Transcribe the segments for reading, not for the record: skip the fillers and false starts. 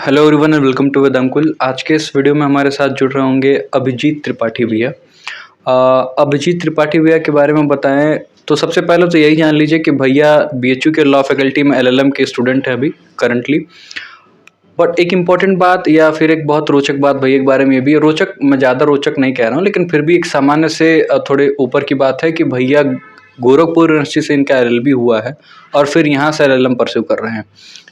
Hello everyone and welcome to with Ankul. आज के इस वीडियो में हमारे साथ जुड़ रहे होंगे अभिजीत त्रिपाठी भैया। अभिजीत त्रिपाठी भैया के बारे में बताएं तो सबसे पहले तो यही जान लीजिए कि भैया बीएचयू के लॉ फैकल्टी में एलएलएम के स्टूडेंट हैं अभी करंटली। बट एक इम्पॉर्टेंट बात या फिर एक बहुत रोचक बात भैया के बारे में ये भी है, रोचक मैं ज़्यादा रोचक नहीं कह रहा हूँ लेकिन फिर भी एक सामान्य से थोड़े ऊपर की बात है कि भैया गोरखपुर यूनिवर्सिटी से इनका एलएलबी हुआ है और फिर यहाँ से एलएलएम परस्यू कर रहे हैं।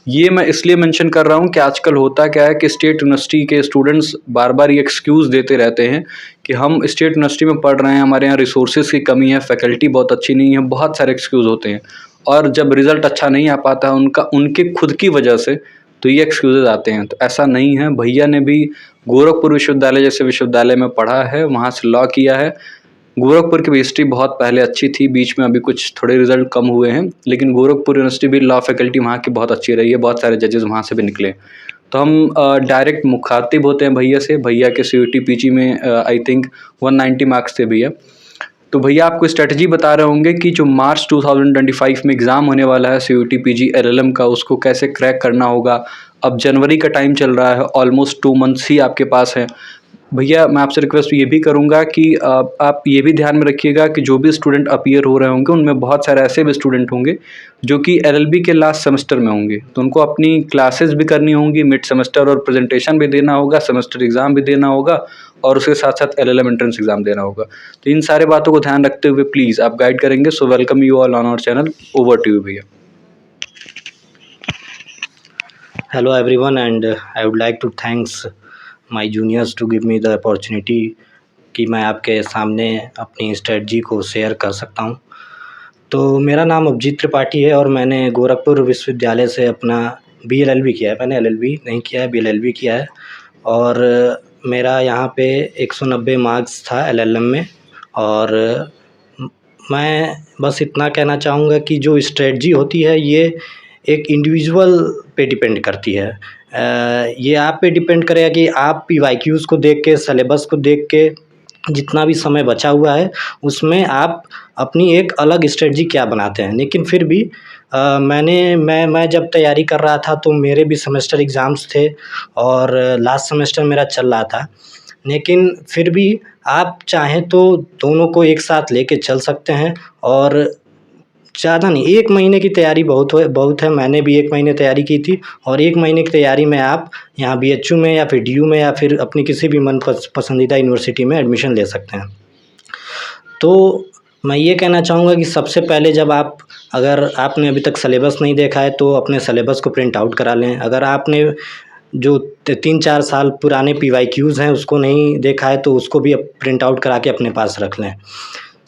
ये मैं इसलिए मेंशन कर रहा हूँ कि आजकल होता क्या है कि स्टेट यूनिवर्सिटी के स्टूडेंट्स बार बार ये एक्सक्यूज़ देते रहते हैं कि हम स्टेट यूनिवर्सिटी में पढ़ रहे हैं, हमारे यहाँ रिसोर्सेज की कमी है, फैकल्टी बहुत अच्छी नहीं है, बहुत सारे एक्सक्यूज़ होते हैं। और जब रिजल्ट अच्छा नहीं आ पाता है उनका उनके खुद की वजह से तो ये एक्सक्यूजेज आते हैं। तो ऐसा नहीं है, भैया ने भी गोरखपुर विश्वविद्यालय जैसे विश्वविद्यालय में पढ़ा है, वहाँ से लॉ किया है। गोरखपुर की हिस्ट्री बहुत पहले अच्छी थी, बीच में अभी कुछ थोड़े रिजल्ट कम हुए हैं, लेकिन गोरखपुर यूनिवर्सिटी भी लॉ फैकल्टी वहाँ की बहुत अच्छी रही है, बहुत सारे जजेस वहाँ से भी निकले। तो हम डायरेक्ट मुखातिब होते हैं भैया से। भैया के सीयूटी पीजी में आई थिंक 190 मार्क्स थे भैया। तो भैया आपको स्ट्रेटजी बता रहे होंगे कि जो मार्च 2025 में एग्ज़ाम होने वाला है सीयूटी पीजी एलएलएम का, उसको कैसे क्रैक करना होगा। अब जनवरी का टाइम चल रहा है, ऑलमोस्ट 2 मंथ्स ही आपके पास है। भैया मैं आपसे रिक्वेस्ट ये भी करूँगा कि आप ये भी ध्यान में रखिएगा कि जो भी स्टूडेंट अपीयर हो रहे होंगे उनमें बहुत सारे ऐसे भी स्टूडेंट होंगे जो कि एलएलबी के लास्ट सेमेस्टर में होंगे, तो उनको अपनी क्लासेस भी करनी होंगी, मिड सेमेस्टर और प्रेजेंटेशन भी देना होगा, सेमेस्टर एग्ज़ाम भी देना होगा और उसके साथ साथ एलएलएम एंट्रेंस एग्ज़ाम देना होगा। तो इन सारे बातों को ध्यान रखते हुए प्लीज़ आप गाइड करेंगे। So welcome you all on our channel. Over to you भैया। Hello everyone, and I would like to thanks my juniors to give me the opportunity कि मैं आपके सामने अपनी स्ट्रेटजी को शेयर कर सकता हूँ। तो मेरा नाम अभिजीत त्रिपाठी है और मैंने गोरखपुर विश्वविद्यालय से अपना बीएलएलबी किया है। मैंने एलएलबी नहीं किया है, बीएलएलबी किया है। और मेरा यहाँ पे 190 मार्क्स था एलएलएम में। और मैं बस इतना कहना चाहूँगा कि जो स्ट्रेटजी होती है ये एक इंडिविजुअल पे डिपेंड करती है। ये आप पे डिपेंड करेगा कि आप पीवाईक्यूज़ को देख के, सिलेबस को देख के, जितना भी समय बचा हुआ है उसमें आप अपनी एक अलग स्ट्रेटजी क्या बनाते हैं। लेकिन फिर भी मैं जब तैयारी कर रहा था तो मेरे भी सेमेस्टर एग्ज़ाम्स थे और लास्ट सेमेस्टर मेरा चल रहा था। लेकिन फिर भी आप चाहें तो दोनों को एक साथ लेके चल सकते हैं। और ज़्यादा नहीं, 1 महीने की तैयारी बहुत है। मैंने भी 1 महीने तैयारी की थी और 1 महीने की तैयारी में आप यहाँ बीएचयू में या फिर डीयू में या फिर अपनी किसी भी पसंदीदा यूनिवर्सिटी में एडमिशन ले सकते हैं। तो मैं ये कहना चाहूँगा कि सबसे पहले जब अगर आपने अभी तक सिलेबस नहीं देखा है तो अपने सिलेबस को प्रिंट आउट करा लें। अगर आपने जो 3-4 साल पुराने पीवाईक्यूज़ हैं उसको नहीं देखा है तो उसको भी प्रिंट आउट करा के अपने पास रख लें।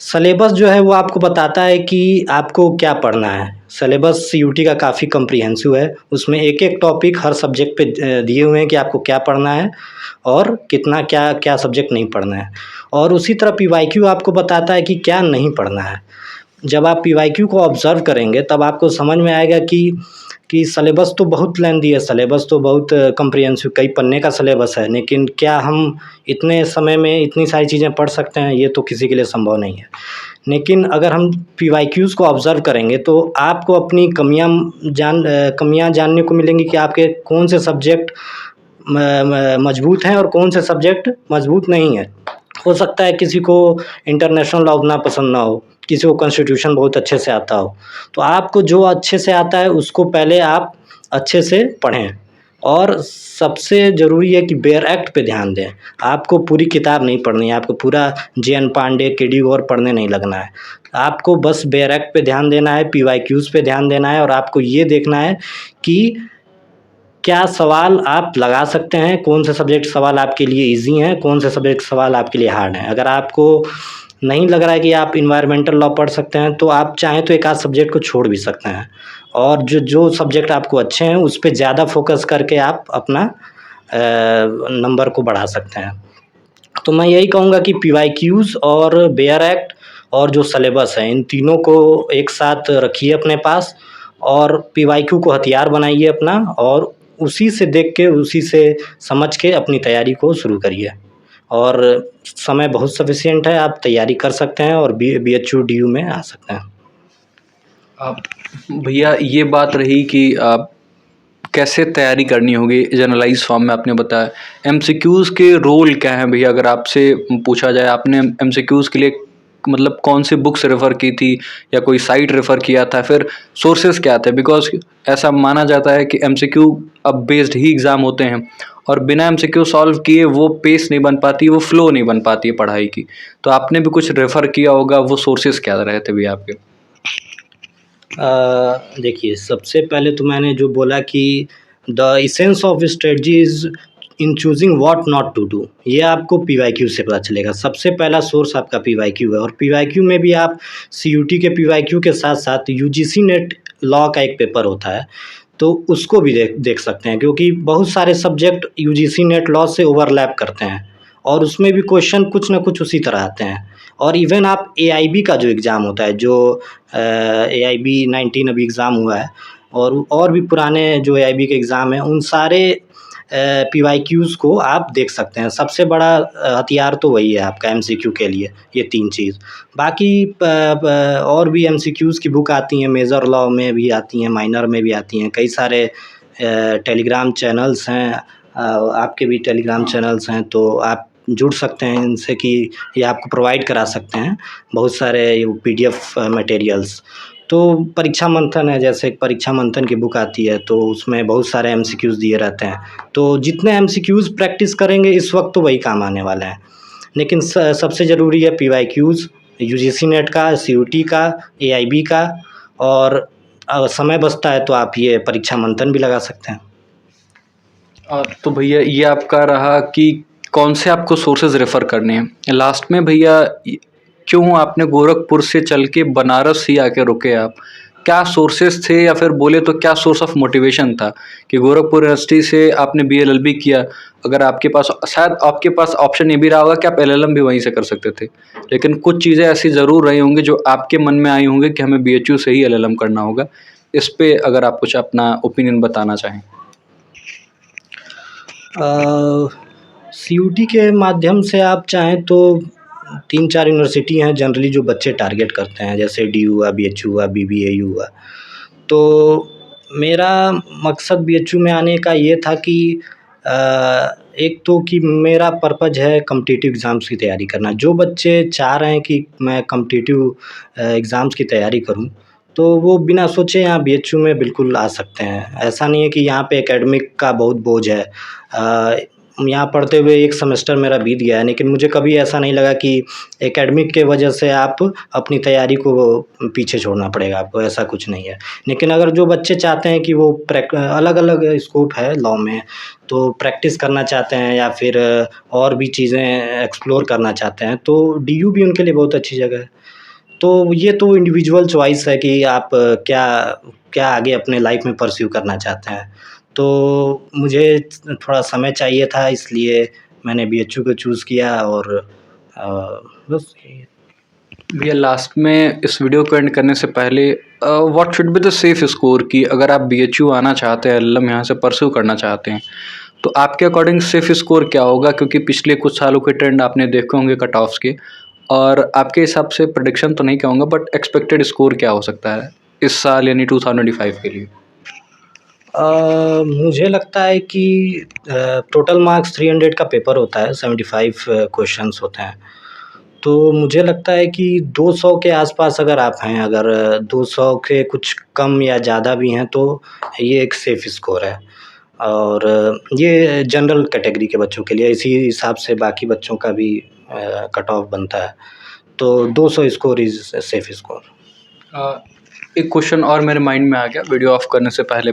सिलेबस जो है वो आपको बताता है कि आपको क्या पढ़ना है। सिलेबस सीयूटी का काफ़ी कम्प्रिहेंसिव है, उसमें एक-एक टॉपिक हर सब्जेक्ट पे दिए हुए हैं कि आपको क्या पढ़ना है और कितना क्या सब्जेक्ट नहीं पढ़ना है। और उसी तरह पीवाईक्यू आपको बताता है कि क्या नहीं पढ़ना है। जब आप पीवाईक्यू को ऑब्ज़र्व करेंगे तब आपको समझ में आएगा कि सिलेबस तो बहुत लेंथी है, सिलेबस तो बहुत कम्प्रिहेंसिव कई पन्ने का सिलेबस है, लेकिन क्या हम इतने समय में इतनी सारी चीज़ें पढ़ सकते हैं, ये तो किसी के लिए संभव नहीं है। लेकिन अगर हम पीवाईक्यूज़ को ऑब्ज़र्व करेंगे तो आपको अपनी कमियाँ जानने को मिलेंगी कि आपके कौन से सब्जेक्ट मजबूत हैं और कौन से सब्जेक्ट मजबूत नहीं है। हो सकता है किसी को इंटरनेशनल लॉ उतना पसंद ना हो, किसी को कॉन्स्टिट्यूशन बहुत अच्छे से आता हो। तो आपको जो अच्छे से आता है उसको पहले आप अच्छे से पढ़ें। और सबसे ज़रूरी है कि बेयर एक्ट पे ध्यान दें। आपको पूरी किताब नहीं पढ़नी है, आपको पूरा जे.एन. पांडे, के.डी. गौर पढ़ने नहीं लगना है। आपको बस बेयर एक्ट पे ध्यान देना है, पीवाईक्यूज़ पे ध्यान देना है और आपको ये देखना है कि क्या सवाल आप लगा सकते हैं, कौन से सब्जेक्ट सवाल आपके लिए ईज़ी हैं, कौन से सब्जेक्ट सवाल आपके लिए हार्ड हैं। अगर आपको नहीं लग रहा है कि आप इन्वायरमेंटल लॉ पढ़ सकते हैं तो आप चाहें तो एक आध सब्जेक्ट को छोड़ भी सकते हैं और जो सब्जेक्ट आपको अच्छे हैं उस पे ज़्यादा फोकस करके आप अपना नंबर को बढ़ा सकते हैं। तो मैं यही कहूँगा कि पीवाईक्यूज़ और बेयर एक्ट और जो सिलेबस है इन तीनों को एक साथ रखिए अपने पास और पीवाईक्यू को हथियार बनाइए अपना और उसी से देख के, उसी से समझ के अपनी तैयारी को शुरू करिए। और समय बहुत सफिशिएंट है, आप तैयारी कर सकते हैं और बीएचयू डीयू में आ सकते हैं। भैया ये बात रही कि कैसे तैयारी करनी होगी जनरलाइज फॉर्म में आपने बताया। एमसीक्यूज़ के रोल क्या हैं भैया, अगर आपसे पूछा जाए आपने एमसीक्यूज़ के लिए मतलब कौन सी बुक्स रेफ़र की थी या कोई साइट रेफ़र किया था, फिर सोर्सेज क्या थे? बिकॉज ऐसा माना जाता है कि एमसीक्यू अब बेस्ड ही एग्ज़ाम होते हैं और बिना एमसीक्यू सॉल्व किए वो पेस नहीं बन पाती, वो फ्लो नहीं बन पाती है पढ़ाई की। तो आपने भी कुछ रेफ़र किया होगा, वो सोर्सेज क्या रहे थे भैया आपके? देखिए, सबसे पहले तो मैंने जो बोला कि the essence of strategy is in choosing what not to do, ये आपको पीवाईक्यू से पता चलेगा। सबसे पहला सोर्स आपका पीवाईक्यू है और पीवाईक्यू में भी आप सीयूटी के पीवाईक्यू के साथ-साथ यूजीसी नेट लॉ का एक पेपर होता है, तो उसको भी देख सकते हैं, क्योंकि बहुत सारे सब्जेक्ट यूजीसी नेट लॉ से ओवरलैप करते हैं और उसमें भी क्वेश्चन कुछ ना कुछ उसी तरह आते हैं। और इवन आप एआईबी का जो एग्ज़ाम होता है, जो एआईबी 19 अभी एग्ज़ाम हुआ है, और भी पुराने जो एआईबी के एग्ज़ाम हैं, उन सारे पीवाईक्यूज़ को आप देख सकते हैं। सबसे बड़ा हथियार तो वही है आपका एमसीक्यू के लिए, ये 3 चीज़। बाकी और भी एमसीक्यूज़ की बुक आती हैं, मेजर लॉ में भी आती हैं, माइनर में भी आती हैं। कई सारे टेलीग्राम चैनल्स हैं, आपके भी टेलीग्राम चैनल्स हैं, तो आप जुड़ सकते हैं इनसे कि ये आपको प्रोवाइड करा सकते हैं बहुत सारे पीडीएफ मटेरियल्स। तो परीक्षा मंथन है, जैसे परीक्षा मंथन की बुक आती है, तो उसमें बहुत सारे एमसीक्यूज़ दिए रहते हैं। तो जितने एमसीक्यूज़ प्रैक्टिस करेंगे इस वक्त तो वही काम आने वाले हैं, लेकिन सबसे ज़रूरी है पीवाईक्यूज़, यूजीसी नेट का, सीयूटी का, एआईबी का, और समय बचता है तो आप ये परीक्षा मंथन भी लगा सकते हैं। तो भैया ये आपका रहा कि कौन से आपको सोर्सेज रेफ़र करने हैं। लास्ट में भैया क्यों आपने गोरखपुर से चल के बनारस ही आके रुके आप? क्या सोर्सेज थे या फिर बोले तो क्या सोर्स ऑफ मोटिवेशन था कि गोरखपुर यूनिवर्सिटी से आपने बीएलएलबी किया? अगर आपके पास शायद आपके पास ऑप्शन ये भी रहा होगा कि आप एलएलएम भी वहीं से कर सकते थे, लेकिन कुछ चीज़ें ऐसी ज़रूर रही होंगी जो आपके मन में आई होंगी कि हमें बीएचयू से ही एलएलएम करना होगा। इस पे अगर आप कुछ अपना ओपिनियन बताना चाहें। सीयूटी के माध्यम से आप चाहें तो 3-4 यूनिवर्सिटी हैं जनरली जो बच्चे टारगेट करते हैं, जैसे डीयू हुआ, बीएचयू हुआ, बीबीएयू हुआ। तो मेरा मकसद बीएचयू में आने का ये था कि एक तो कि मेरा पर्पज़ है कॉम्पिटिटिव एग्ज़ाम्स की तैयारी करना। जो बच्चे चाह रहे हैं कि मैं कॉम्पिटिटिव एग्ज़ाम्स की तैयारी करूँ, तो वो बिना सोचे यहाँ बीएचयू में बिल्कुल आ सकते हैं। ऐसा नहीं है कि यहाँ पे एकेडमिक का बहुत बोझ है। यहाँ पढ़ते हुए 1 सेमेस्टर मेरा बीत गया है, लेकिन मुझे कभी ऐसा नहीं लगा कि एकेडमिक के वजह से आप अपनी तैयारी को पीछे छोड़ना पड़ेगा आपको, ऐसा कुछ नहीं है। लेकिन अगर जो बच्चे चाहते हैं कि वो अलग-अलग स्कोप है लॉ में, तो प्रैक्टिस करना चाहते हैं या फिर और भी चीज़ें एक्सप्लोर करना चाहते हैं, तो डीयू भी उनके लिए बहुत अच्छी जगह है। तो ये तो इंडिविजुअल चॉइस है कि आप क्या क्या आगे अपने लाइफ में परस्यू करना चाहते हैं। तो मुझे थोड़ा समय चाहिए था, इसलिए मैंने बीएचयू को चूज़ किया और बस यही है। भैया लास्ट में इस वीडियो को एंड करने से पहले what should be the safe score कि अगर आप बीएचयू आना चाहते हैं, एलएलएम यहाँ से परस्यू करना चाहते हैं, तो आपके अकॉर्डिंग सेफ स्कोर क्या होगा? क्योंकि पिछले कुछ सालों के ट्रेंड आपने देखे होंगे कट ऑफ्स के, और आपके हिसाब से प्रेडिक्शन तो नहीं कहूँगा बट एक्सपेक्टेड स्कोर क्या हो सकता है इस साल यानी 2025 के लिए? मुझे लगता है कि टोटल मार्क्स 300 का पेपर होता है, 75 क्वेश्चंस होते हैं। तो मुझे लगता है कि 200 के आसपास अगर आप हैं, अगर 200 के कुछ कम या ज़्यादा भी हैं, तो ये एक सेफ स्कोर है। और ये जनरल कैटेगरी के बच्चों के लिए, इसी हिसाब से बाकी बच्चों का भी कट ऑफ बनता है। तो 200 स्कोर इज़ सेफ स्कोर। एक क्वेश्चन और मेरे माइंड में आ गया वीडियो ऑफ करने से पहले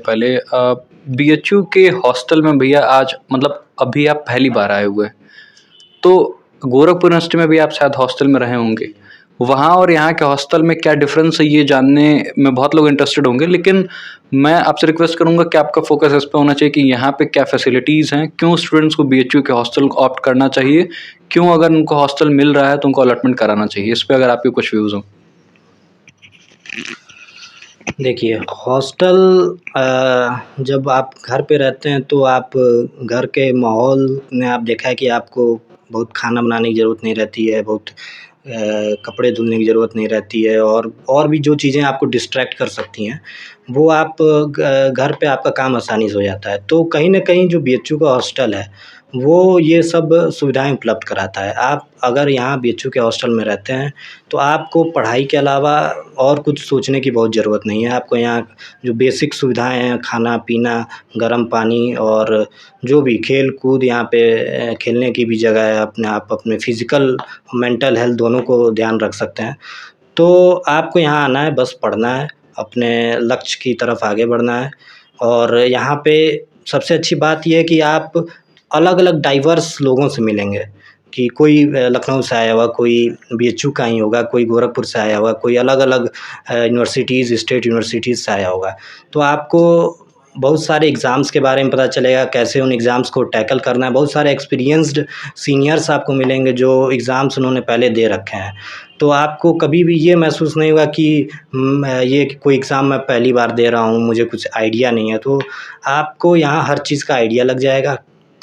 बीएचयू के हॉस्टल में भैया आज मतलब अभी आप पहली बार आए हुए हैं, तो गोरखपुर यूनिवर्सिटी में भी आप शायद हॉस्टल में रहे होंगे, वहाँ और यहाँ के हॉस्टल में क्या डिफरेंस है ये जानने में बहुत लोग इंटरेस्टेड होंगे, लेकिन मैं आपसे रिक्वेस्ट करूँगा कि आपका फोकस इस पे होना चाहिए कि यहाँ पे क्या फैसिलिटीज़ हैं, क्यों स्टूडेंट्स को बीएचयू के हॉस्टल को ऑप्ट करना चाहिए, क्यों अगर उनको हॉस्टल मिल रहा है तो उनको अलॉटमेंट कराना चाहिए। इस पे अगर आपके कुछ व्यूज़ हों। देखिए, हॉस्टल जब आप घर पे रहते हैं तो आप घर के माहौल में आप देखा है कि आपको बहुत खाना बनाने की ज़रूरत नहीं रहती है, बहुत कपड़े धुलने की ज़रूरत नहीं रहती है, और भी जो चीज़ें आपको डिस्ट्रैक्ट कर सकती हैं, वो आप घर पे आपका काम आसानी से हो जाता है। तो कहीं न कहीं जो बीएचयू का हॉस्टल है, वो ये सब सुविधाएँ उपलब्ध कराता है। आप अगर यहाँ बीएचयू के हॉस्टल में रहते हैं, तो आपको पढ़ाई के अलावा और कुछ सोचने की बहुत ज़रूरत नहीं है। आपको यहाँ जो बेसिक सुविधाएँ हैं, खाना-पीना, गर्म पानी और जो भी खेल-कूद यहाँ पे खेलने की भी जगह है, आप अपने फ़िज़िकल, मेंटल हेल्थ दोनों को ध्यान रख सकते हैं। तो आपको यहाँ आना है, बस पढ़ना है, अपने लक्ष्य की तरफ आगे बढ़ना है। और यहाँ पे सबसे अच्छी बात ये है कि आप अलग-अलग डाइवर्स लोगों से मिलेंगे, कि कोई लखनऊ से आया हुआ, कोई बीएचयू का ही होगा, कोई गोरखपुर से आया हुआ, कोई अलग-अलग यूनिवर्सिटीज़, स्टेट यूनिवर्सिटीज़ से आया होगा। तो आपको बहुत सारे एग्ज़ाम्स के बारे में पता चलेगा, कैसे उन एग्ज़ाम्स को टैकल करना है। बहुत सारे एक्सपीरियंस्ड सीनियर्स आपको मिलेंगे, जो एग्ज़ाम्स उन्होंने पहले दे रखे हैं। तो आपको कभी भी ये महसूस नहीं होगा कि ये कोई एग्ज़ाम मैं पहली बार दे रहा हूँ, मुझे कुछ आइडिया नहीं है। तो आपको यहाँ हर चीज़ का आइडिया लग जाएगा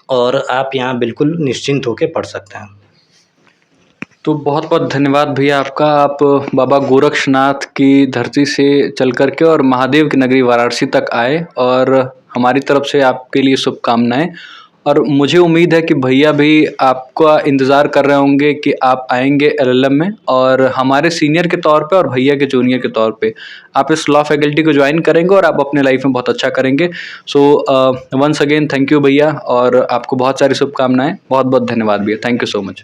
और आप यहाँ बिल्कुल निश्चिंत होके पढ़ सकते हैं। तो बहुत-बहुत धन्यवाद भैया आपका। आप बाबा गोरक्षनाथ की धरती से चल कर के और महादेव की नगरी वाराणसी तक आए, और हमारी तरफ से आपके लिए शुभकामनाएँ। और मुझे उम्मीद है कि भैया भी आपका इंतज़ार कर रहे होंगे कि आप आएँगे एलएलएम में, और हमारे सीनियर के तौर पे और भैया के जूनियर के तौर पे आप इस लॉ फैकल्टी को ज्वाइन करेंगे और आप अपने लाइफ में बहुत अच्छा करेंगे। So once again thank you भैया, और आपको बहुत सारी शुभकामनाएँ। बहुत-बहुत धन्यवाद भैया। Thank you so much.